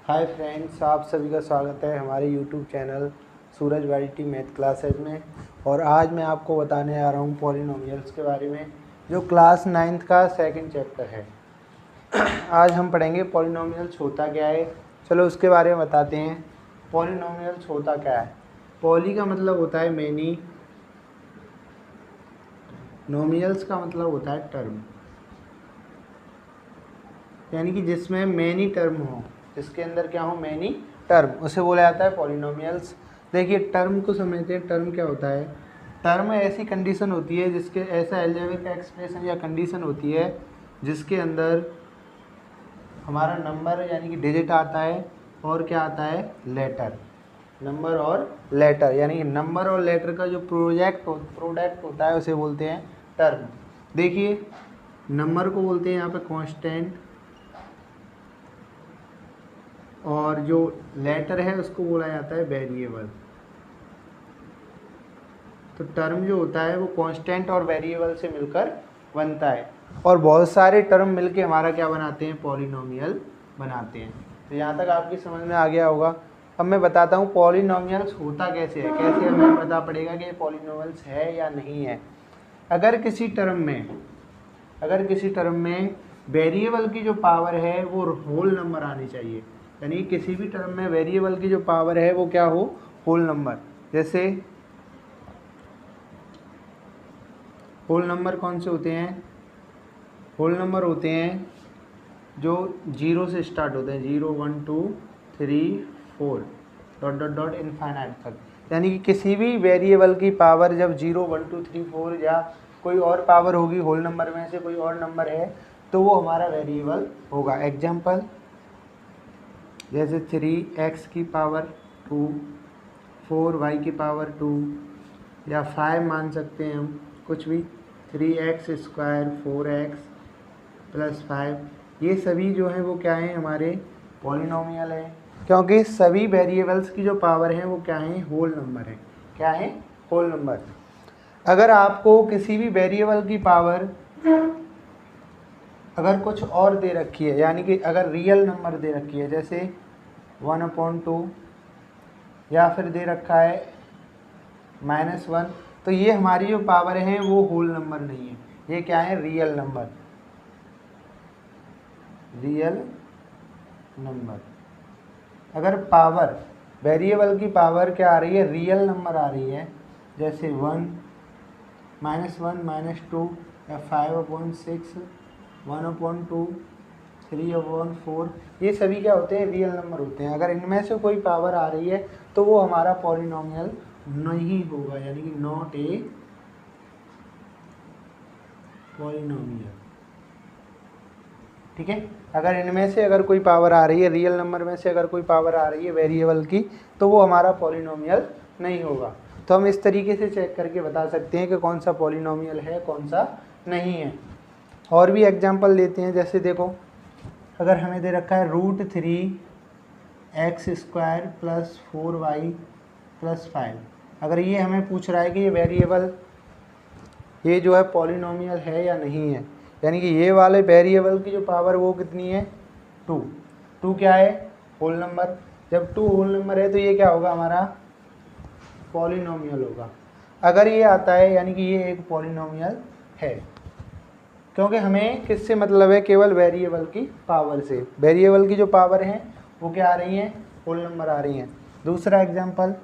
Hi friends, आप सभी का स्वागत है हमारे यूट्यूब चैनल सूरज वैरायटी मैथ क्लासेज में। और आज मैं आपको बताने आ रहा हूँ पॉलिनोमियल्स के बारे में, जो क्लास 9th का सेकंड चैप्टर है। आज हम पढ़ेंगे पॉलिनोमियल्स होता क्या है। चलो उसके बारे में बताते हैं। पॉलिनोमियल्स होता क्या है। पॉली का मतलब होता है मैनी, नोमियल्स का मतलब होता है टर्म, यानी कि जिसमें मैनी टर्म हो, जिसके अंदर क्या हो, मैनी टर्म, उसे बोला जाता है पॉलिनोमियल्स। देखिए टर्म को समझते हैं। टर्म क्या होता है। टर्म ऐसी कंडीशन होती है जिसके ऐसा अलजेब्रिक एक्सप्रेशन या कंडीशन होती है जिसके अंदर हमारा नंबर यानी कि डिजिट आता है और क्या आता है, लेटर। नंबर और लेटर यानी कि नंबर और लेटर का जो प्रोडक्ट होता है उसे बोलते हैं टर्म। देखिए नंबर को बोलते हैं यहाँ पे कांस्टेंट, और जो लेटर है उसको बोला जाता है वेरिएबल। तो टर्म जो होता है वो कांस्टेंट और वेरिएबल से मिलकर बनता है, और बहुत सारे टर्म मिलके हमारा क्या बनाते हैं, पॉलिनोमियल बनाते हैं। तो यहाँ तक आपकी समझ में आ गया होगा। अब मैं बताता हूँ पॉलिनोमियल्स होता कैसे है, कैसे हमें पता पड़ेगा कि ये पॉलिनोमियल्स है या नहीं है। अगर किसी टर्म में वेरिएबल की जो पावर है वो होल नंबर आनी चाहिए, यानी किसी भी टर्म में वेरिएबल की जो पावर है वो क्या हो, होल नंबर। जैसे होल नंबर कौन से होते हैं, होल नंबर होते हैं जो 0 से स्टार्ट होते हैं, 0 1 2 3 4 डॉट डॉट डॉट इनफाइनाइट तक। यानी कि किसी भी वेरिएबल की पावर जब 0 1 2 3 4 या कोई और पावर होगी, होल नंबर में से कोई और नंबर है, तो वो हमारा वेरिएबल होगा। एग्जाम्पल जैसे 3x की पावर 2, 4y की पावर 2, या 5 मान सकते हैं हम, कुछ भी, 3x स्क्वायर 4x प्लस 5। ये सभी जो हैं वो क्या हैं, हमारे पॉलिनोमियल हैं, क्योंकि सभी वेरिएबल्स की जो पावर है वो क्या है, होल नंबर है। क्या है, होल नंबर। अगर आपको किसी भी वेरिएबल की पावर अगर कुछ और दे रखी है, यानी कि अगर रियल नंबर दे रखी है, जैसे 1/2, या फिर दे रखा है -1, तो ये हमारी जो पावर है वो होल नंबर नहीं है, ये क्या है, रियल नंबर। Real number. अगर पावर वेरिएबल की पावर क्या आ रही है, रियल नंबर आ रही है, जैसे 1 -1 -2 या 5/6 1/2 3/4, ये सभी क्या होते हैं, रियल नंबर होते हैं। अगर इनमें से कोई पावर आ रही है तो वो हमारा पॉलिनोमियल नहीं होगा, यानी कि नॉट ए पॉलिनोमियल। ठीक है। अगर इनमें से अगर कोई पावर आ रही है, रियल नंबर में से अगर कोई पावर आ रही है वेरिएबल की, तो वो हमारा पॉलिनोमियल नहीं होगा। तो हम इस तरीके से चेक करके बता सकते हैं कि कौन सा पॉलिनोमियल है, कौन सा नहीं है। और भी एग्जांपल लेते हैं। जैसे देखो, अगर हमें दे रखा है √3x² प्लस 4y प्लस 5, अगर ये हमें पूछ रहा है कि ये वेरिएबल, ये जो है पॉलिनोमियल है या नहीं है, यानी कि ये वाले वेरिएबल की जो पावर वो कितनी है, 2 क्या है, होल नंबर। जब 2 होल नंबर है तो ये क्या होगा, हमारा पॉलिनोमियल होगा। अगर ये आता है यानी कि ये एक पॉलिनोमियल है, क्योंकि हमें किससे मतलब है, केवल वेरिएबल की पावर से। वेरिएबल की जो पावर है वो क्या आ रही हैं, होल नंबर आ रही हैं। दूसरा एग्जांपल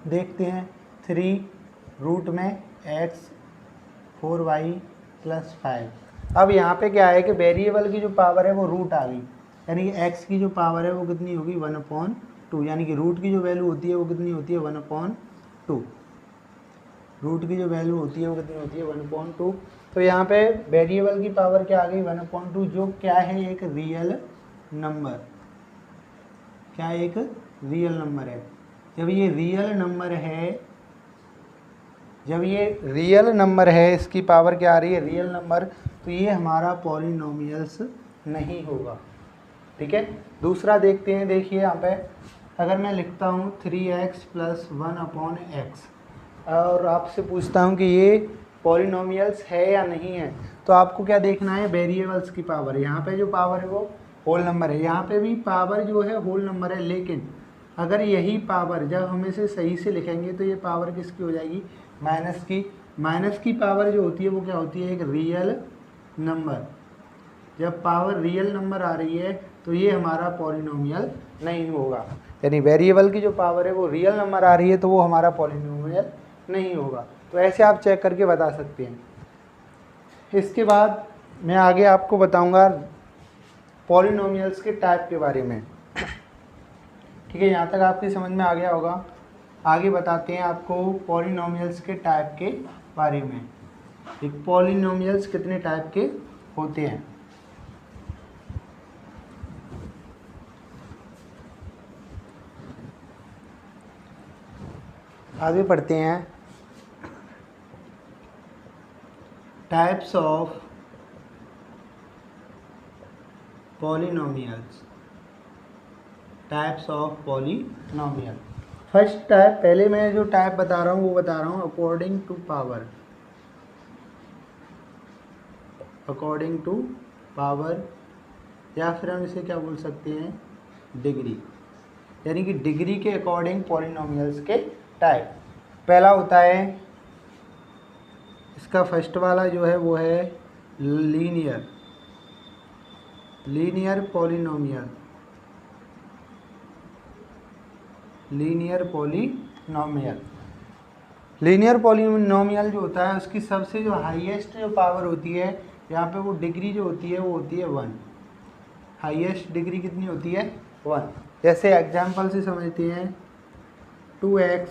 देखते हैं, 3√x 4y प्लस 5। अब यहाँ पे क्या है कि वेरिएबल की जो पावर है वो रूट आ गई, यानी कि x की जो पावर है वो कितनी होगी, 1/2, यानी कि रूट की जो वैल्यू होती है वो कितनी होती है, 1/2। रूट की जो वैल्यू होती है वो कितनी होती है, 1/2। तो यहाँ पे वेरिएबल की पावर क्या आ गई, 1/2, जो क्या है, एक रियल नंबर। क्या एक रियल नंबर है। जब ये रियल नंबर है, इसकी पावर क्या आ रही है, रियल नंबर, तो ये हमारा पॉलिनोमियल्स नहीं होगा। ठीक है। दूसरा देखते हैं। देखिए यहाँ पे अगर मैं लिखता हूँ 3x प्लस 1/x, और आपसे पूछता हूँ कि ये पॉलिनोमियल्स है या नहीं है, तो आपको क्या देखना है, वेरिएबल्स की पावर। यहाँ पे जो पावर है वो होल नंबर है, यहाँ पे भी पावर जो है होल नंबर है, लेकिन अगर यही पावर जब हम इसे सही से लिखेंगे तो ये पावर किसकी हो जाएगी, माइनस की। माइनस की पावर जो होती है वो क्या होती है, एक रियल नंबर। जब पावर रियल नंबर आ रही है तो ये हमारा पॉलिनोमियल नहीं होगा, यानी वेरिएबल की जो पावर है वो रियल नंबर आ रही है तो वो हमारा पॉलिनोमियल नहीं होगा। तो ऐसे आप चेक करके बता सकते हैं। इसके बाद मैं आगे आपको बताऊंगा पॉलिनोमियल्स के टाइप के बारे में। ठीक है, यहाँ तक आपकी समझ में आ गया होगा। आगे बताते हैं आपको पॉलिनोमियल्स के टाइप के बारे में। एक पॉलिनोमियल्स कितने टाइप के होते हैं। आगे पढ़ते हैं, types of polynomials. Types of polynomial. First type, पहले मैं जो टाइप बता रहा हूँ वो बता रहा हूँ according to power. According to power, या फिर हम इसे क्या बोल सकते हैं, डिग्री, यानी कि डिग्री के अकॉर्डिंग पॉलिनोमियल्स के टाइप। पहला होता है, इसका फर्स्ट वाला जो है वो है linear. Linear polynomial. Linear polynomial. Linear polynomial जो होता है उसकी सबसे जो हाईएस्ट जो पावर होती है, यहाँ पे वो डिग्री जो होती है वो होती है 1। हाईएस्ट डिग्री कितनी होती है, 1। जैसे एग्जांपल से समझते हैं, 2x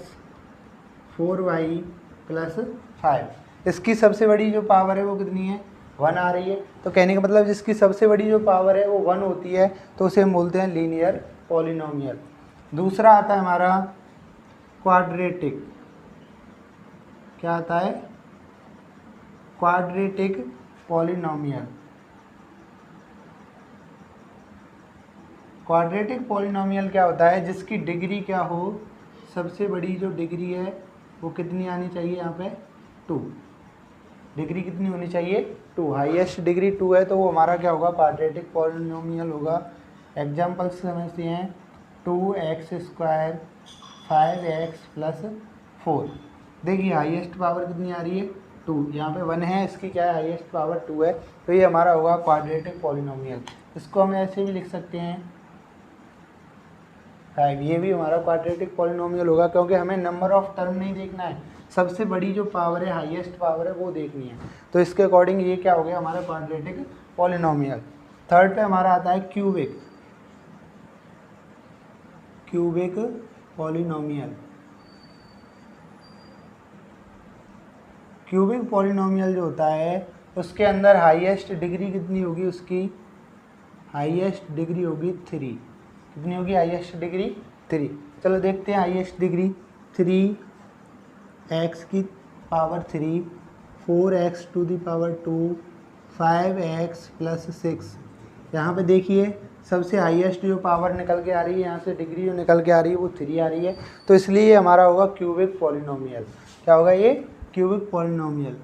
4y + 5, इसकी सबसे बड़ी जो पावर है वो कितनी है, 1 आ रही है। तो कहने का मतलब जिसकी सबसे बड़ी जो पावर है वो 1 होती है तो उसे हम बोलते हैं लीनियर पॉलिनोमियल। दूसरा आता है हमारा क्वाड्रेटिक। क्या आता है, क्वाड्रेटिक पॉलिनोमियल। क्वाड्रेटिक पॉलिनोमियल क्या होता है, जिसकी डिग्री क्या हो, सबसे बड़ी जो डिग्री है वो कितनी आनी चाहिए, यहाँ पे 2। डिग्री कितनी होनी चाहिए, 2। हाईएस्ट डिग्री 2 है तो वो हमारा क्या होगा, क्वाड्रेटिक पॉलिनोमियल होगा। एग्जाम्पल समझते हैं, 2x² 5x + 4। देखिए हाईएस्ट पावर कितनी आ रही है, 2। यहाँ पे 1 है, इसकी क्या है, हाईएस्ट पावर 2 है, तो ये हमारा होगा क्वाड्रेटिक पॉलिनोमियल। इसको हम ऐसे भी लिख सकते हैं 5। ये भी हमारा क्वाड्रेटिक पॉलिनोमियल होगा, क्योंकि हमें नंबर ऑफ टर्म नहीं देखना है, सबसे बड़ी जो पावर है, हाईएस्ट पावर है वो देखनी है। तो इसके अकॉर्डिंग ये क्या हो गया, हमारा क्वाड्रेटिक पॉलिनोमियल। थर्ड पे हमारा आता है cubic. Cubic polynomial. Cubic polynomial जो होता है उसके अंदर हाईएस्ट डिग्री कितनी होगी, उसकी हाईएस्ट डिग्री होगी 3। कितनी होगी, हाईएस्ट डिग्री 3। चलो देखते हैं हाईएस्ट डिग्री 3, x की पावर 3, 4x⁻2, 5x + 6। यहाँ पे देखिए सबसे हाईएस्ट जो पावर निकल के आ रही है, यहाँ से डिग्री जो निकल के आ रही है वो 3 आ रही है, तो इसलिए ये हमारा होगा क्यूबिक पॉलिनोमियल। क्या होगा ये, क्यूबिक पॉलिनोमियल।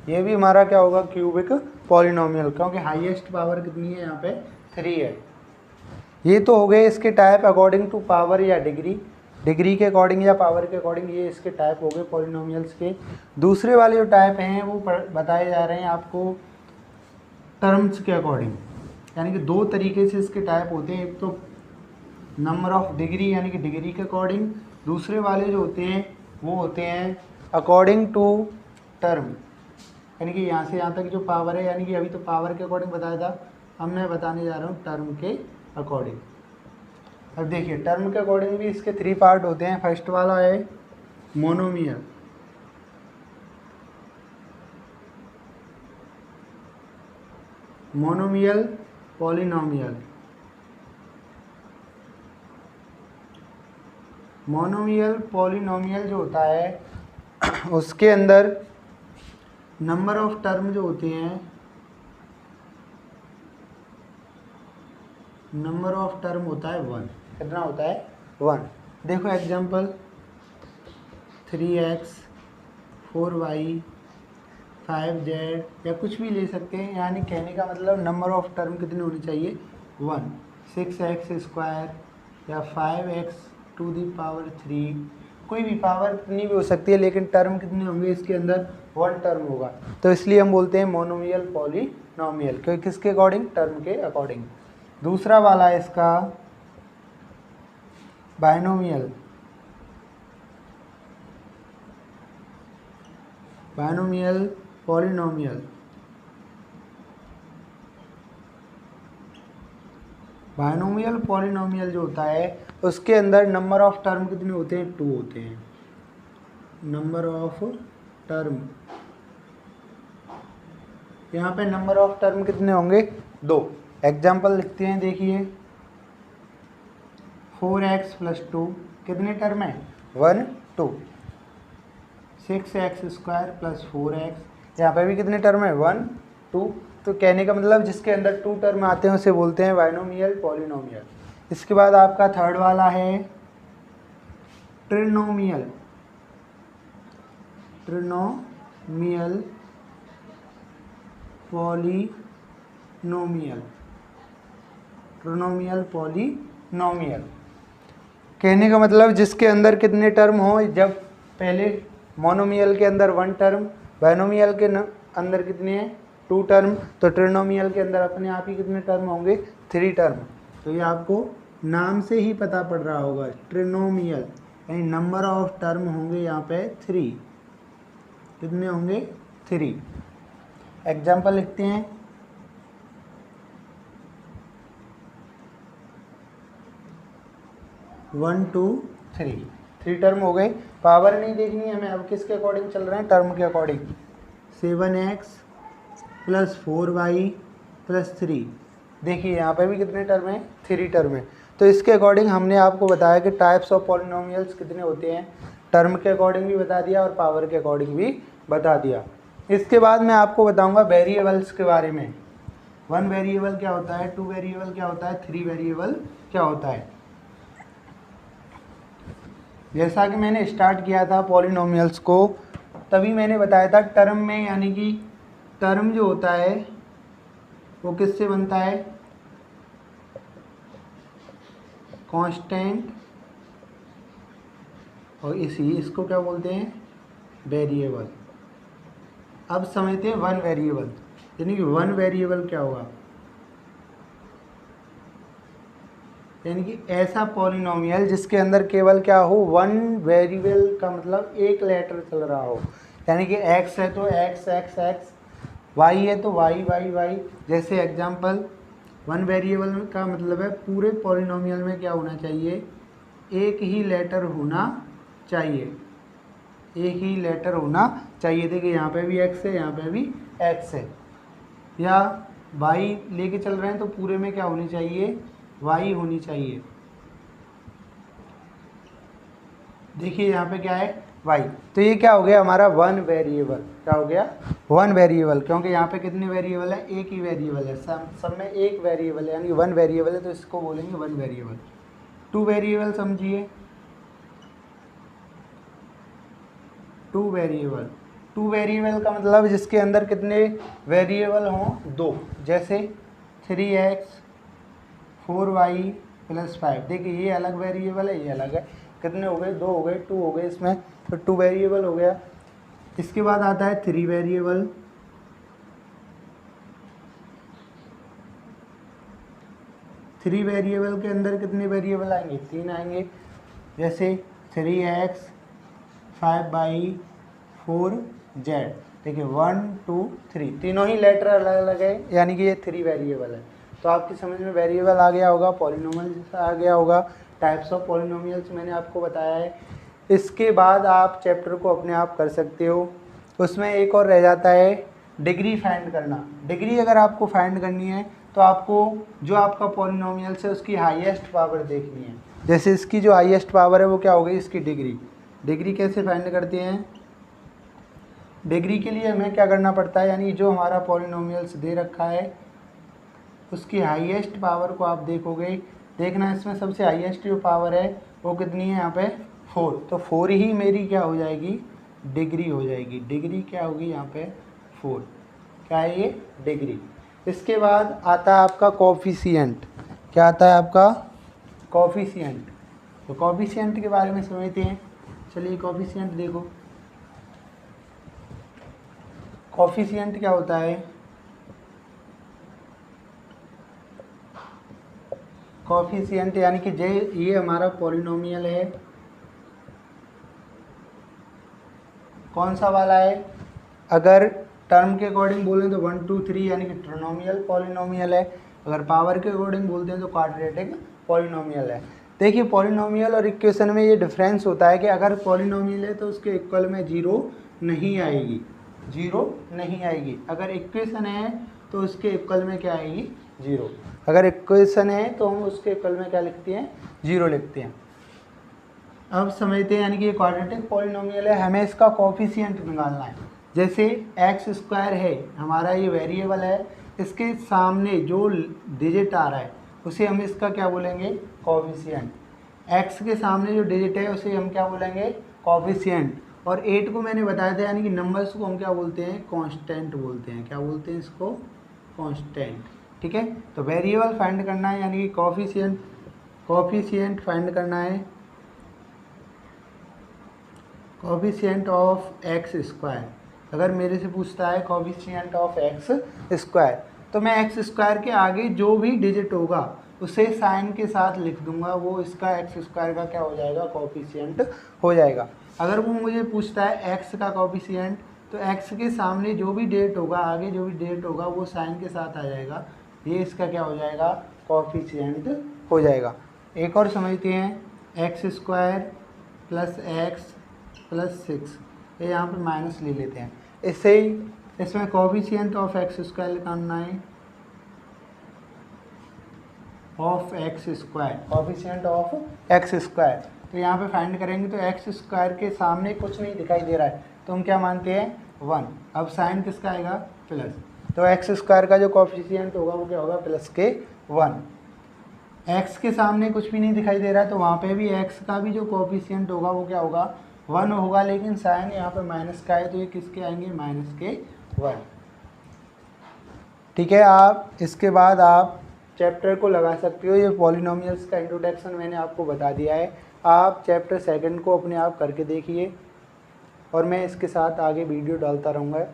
ये भी हमारा क्या होगा, क्यूबिक पॉलिनोमियल, क्योंकि हाईएस्ट पावर कितनी है, यहाँ पे 3 है। ये तो हो गए इसके टाइप अकॉर्डिंग टू पावर या डिग्री। डिग्री के अकॉर्डिंग या पावर के अकॉर्डिंग ये इसके टाइप हो गए पॉलिनोमियल्स के। दूसरे वाले जो टाइप हैं वो बताए जा रहे हैं आपको टर्म्स के अकॉर्डिंग, यानी कि 2 तरीके से इसके टाइप होते हैं। एक तो नंबर ऑफ डिग्री यानी कि डिग्री के अकॉर्डिंग, दूसरे वाले जो होते हैं वो होते हैं अकॉर्डिंग टू टर्म, यानी कि यहाँ से यहाँ तक जो पावर है, यानी कि अभी तो पावर के अकॉर्डिंग बताया था, अब मैं बताने जा रहा हूँ टर्म के अकॉर्डिंग। अब देखिए टर्म के अकॉर्डिंग भी इसके 3 पार्ट होते हैं। फर्स्ट वाला है monomial. Monomial polynomial. Monomial polynomial जो होता है उसके अंदर नंबर ऑफ टर्म जो होते हैं, नंबर ऑफ टर्म होता है 1। कितना होता है, 1। देखो एग्जांपल 3x 4y 5z या कुछ भी ले सकते हैं। यानी कहने का मतलब नंबर ऑफ टर्म कितनी होनी चाहिए 1, 6x² या 5x⁻³ कोई भी पावर कितनी भी हो सकती है, लेकिन टर्म कितने होंगे इसके अंदर 1 टर्म होगा। तो इसलिए हम बोलते हैं मोनोमियल पॉलिनोमियल, क्योंकि किसके अकॉर्डिंग, टर्म के अकॉर्डिंग। दूसरा वाला है इसका binomial. Binomial polynomial, binomial polynomial जो होता है उसके अंदर नंबर ऑफ टर्म कितने होते हैं 2 होते हैं। नंबर ऑफ टर्म, यहाँ पे नंबर ऑफ टर्म कितने होंगे 2। एग्जाम्पल लिखते हैं, देखिए 4x+2 कितने टर्म है 1 2। 6x² + 4x, यहाँ पे भी कितने टर्म है 1 2। तो कहने का मतलब जिसके अंदर 2 टर्म आते हैं उसे बोलते हैं बायनोमियल पॉलिनोमियल। इसके बाद आपका थर्ड वाला है ट्रिनोमियल। ट्रिनोमियल पॉलिनोमियल, ट्रिनोमियल पॉलिनोमियल कहने का मतलब जिसके अंदर कितने टर्म हो। जब पहले मोनोमियल के अंदर 1 टर्म, बायनोमियल के अंदर कितने हैं 2 टर्म, तो ट्रिनोमियल के अंदर अपने आप ही कितने टर्म होंगे 3 टर्म। तो ये आपको नाम से ही पता पड़ रहा होगा, ट्रिनोमियल यानी नंबर ऑफ टर्म होंगे यहाँ पे 3। कितने होंगे 3। एग्जाम्पल लिखते हैं, वन टू थ्री टर्म हो गए। पावर नहीं देखनी है हमें, अब किसके अकॉर्डिंग चल रहे हैं, टर्म के अकॉर्डिंग। 7x + 4y + 3, देखिए यहाँ पे भी कितने टर्म हैं 3 टर्म है। तो इसके अकॉर्डिंग हमने आपको बताया कि टाइप्स ऑफ पॉलिनोमियल्स कितने होते हैं, टर्म के अकॉर्डिंग भी बता दिया और पावर के अकॉर्डिंग भी बता दिया। इसके बाद मैं आपको बताऊंगा वेरिएबल्स के बारे में। 1 वेरिएबल क्या होता है, 2 वेरिएबल क्या होता है, 3 वेरिएबल क्या होता है। जैसा कि मैंने स्टार्ट किया था पॉलिनोमियल्स को, तभी मैंने बताया था टर्म में, यानी कि टर्म जो होता है वो किससे बनता है, कांस्टेंट, और इसको क्या बोलते हैं वेरिएबल। अब समझते हैं 1 वेरिएबल, यानी कि 1 वेरिएबल क्या होगा, यानी कि ऐसा पॉलिनोमियल जिसके अंदर केवल क्या हो 1 वेरिएबल का मतलब एक लेटर चल रहा हो। यानी कि x है तो x x x, y है तो y y y। जैसे एग्जांपल 1 वेरिएबल का मतलब है पूरे पॉलिनोमियल में क्या होना चाहिए, एक ही लेटर होना चाहिए, एक ही लेटर होना चाहिए। देखिए यहाँ पे भी x है, यहाँ पे भी x है, या y लेके चल रहे हैं तो पूरे में क्या होनी चाहिए y होनी चाहिए। देखिए यहाँ पे क्या है y, तो ये क्या हो गया हमारा 1 वेरिएबल। क्या हो गया 1 वेरिएबल, क्योंकि यहाँ पे कितने वेरिएबल है, एक ही वेरिएबल है, सब में एक वेरिएबल है, यानी 1 वेरिएबल है, तो इसको बोलेंगे 1 वेरिएबल। 2 वेरिएबल समझिए, 2 वेरिएबल। 2 वेरिएबल का मतलब जिसके अंदर कितने वेरिएबल हों 2, जैसे 3x 4y + 5। देखिए ये अलग वेरिएबल है, ये अलग है, कितने हो गए 2 हो गए, 2 हो गए इसमें, तो 2 वेरिएबल हो गया। इसके बाद आता है 3 वेरिएबल। 3 वेरिएबल के अंदर कितने वेरिएबल आएंगे 3 आएंगे, जैसे 3x 5y 4z। देखिए 1 2 3 तीनों ही लेटर अलग अलग है, यानी कि ये 3 वेरिएबल है। तो आपकी समझ में वेरिएबल आ गया होगा, पॉलिनोमियल आ गया होगा, टाइप्स ऑफ पॉलिनोमियल्स मैंने आपको बताया है। इसके बाद आप चैप्टर को अपने आप कर सकते हो। उसमें एक और रह जाता है डिग्री फाइंड करना। डिग्री अगर आपको फाइंड करनी है तो आपको जो आपका पॉलिनोमियल्स है उसकी हाईएस्ट पावर देखनी है। जैसे इसकी जो हाईएस्ट पावर है वो क्या हो गई, इसकी डिग्री। डिग्री कैसे फाइंड करते हैं, डिग्री के लिए हमें क्या करना पड़ता है, यानी जो हमारा पॉलिनोमियल्स दे रखा है उसकी हाईएस्ट पावर को आप देखोगे। देखना इसमें सबसे हाईएस्ट जो पावर है वो कितनी है, यहाँ पे 4, तो 4 ही मेरी क्या हो जाएगी डिग्री हो जाएगी। डिग्री क्या होगी यहाँ पे 4, क्या है ये, डिग्री। इसके बाद आता है आपका कोफिशिएंट। क्या आता है आपका, कोफिशिएंट। तो कोफिशिएंट के बारे में समझते हैं। चलिए कोफिशिएंट देखो, कोफिशिएंट क्या होता है। कोफिशिएंट यानी कि ये हमारा पॉलिनोमियल है, कौन सा वाला है, अगर टर्म के अकॉर्डिंग बोलें तो 1 2 3 यानी कि ट्रिनोमियल पॉलिनोमियल है, अगर पावर के अकॉर्डिंग बोलते हैं तो क्वाड्रेटिक पॉलिनोमियल है। देखिए पॉलिनोमियल और इक्वेशन में ये डिफरेंस होता है कि अगर पॉलिनोमियल है तो उसके इक्वल में जीरो नहीं आएगी, जीरो नहीं आएगी। अगर इक्वेशन है तो उसके इक्वल में क्या आएगी, जीरो। अगर इक्वेशन है तो हम उसके इक्वल में क्या लिखते हैं, जीरो लिखते हैं। अब समझते हैं, यानी कि ये क्वाड्रेटिक पॉलिनोमियल है, हमें इसका कोफिशिएंट निकालना है। जैसे एक्स स्क्वायर है हमारा, ये वेरिएबल है, इसके सामने जो डिजिट आ रहा है उसे हम इसका क्या बोलेंगे, कोफिशिएंट। एक्स के सामने जो डिजिट है उसे हम क्या बोलेंगे, कोफिशिएंट। और 8 को मैंने बताया था, यानी कि नंबर्स को हम क्या बोलते हैं, कांस्टेंट बोलते हैं। क्या बोलते हैं इसको, कांस्टेंट। ठीक है, तो वेरिएबल फाइंड करना है, यानी कि कोफिशिएंट फाइंड करना है, कोफिशिएंट ऑफ एक्स स्क्वायर। अगर मेरे से पूछता है कोफिशिएंट ऑफ एक्स स्क्वायर, तो मैं एक्स स्क्वायर के आगे जो भी डिजिट होगा उसे साइन के साथ लिख दूंगा, वो इसका एक्स स्क्वायर का क्या हो जाएगा, कोफिशिएंट हो जाएगा। अगर वो मुझे पूछता है एक्स का कोफिशिएंट, तो एक्स के सामने जो भी डिजिट होगा, आगे जो भी डिजिट होगा वो साइन के साथ आ जाएगा, ये इसका क्या हो जाएगा, कोफिशिएंट हो जाएगा। एक और समझते हैं, x square plus x plus 6, ये यहाँ पे माइनस ले लेते हैं। इससे ही इसमें कोफिशिएंट ऑफ एक्स स्क्वायर निकालना है, of x square, coefficient of x square. तो यहाँ पे फाइंड करेंगे तो एक्स स्क्वायर के सामने कुछ नहीं दिखाई दे रहा है, तो हम क्या मानते हैं, 1। अब साइन किसका आएगा, प्लस, तो एक्स स्क्वायर का जो कोफिशिएंट होगा वो क्या होगा, प्लस के 1। एक्स के सामने कुछ भी नहीं दिखाई दे रहा है, तो वहाँ पे भी एक्स का भी जो कोफिशिएंट होगा वो क्या होगा, 1 होगा। लेकिन साइन यहाँ पे माइनस का है, तो ये किसके आएंगे, माइनस के 1। ठीक है, आप इसके बाद आप चैप्टर को लगा सकते हो। ये पॉलिनोमियल्स का इंट्रोडक्शन मैंने आपको बता दिया है, आप चैप्टर 2 को अपने आप करके देखिए, और मैं इसके साथ आगे वीडियो डालता रहूँगा।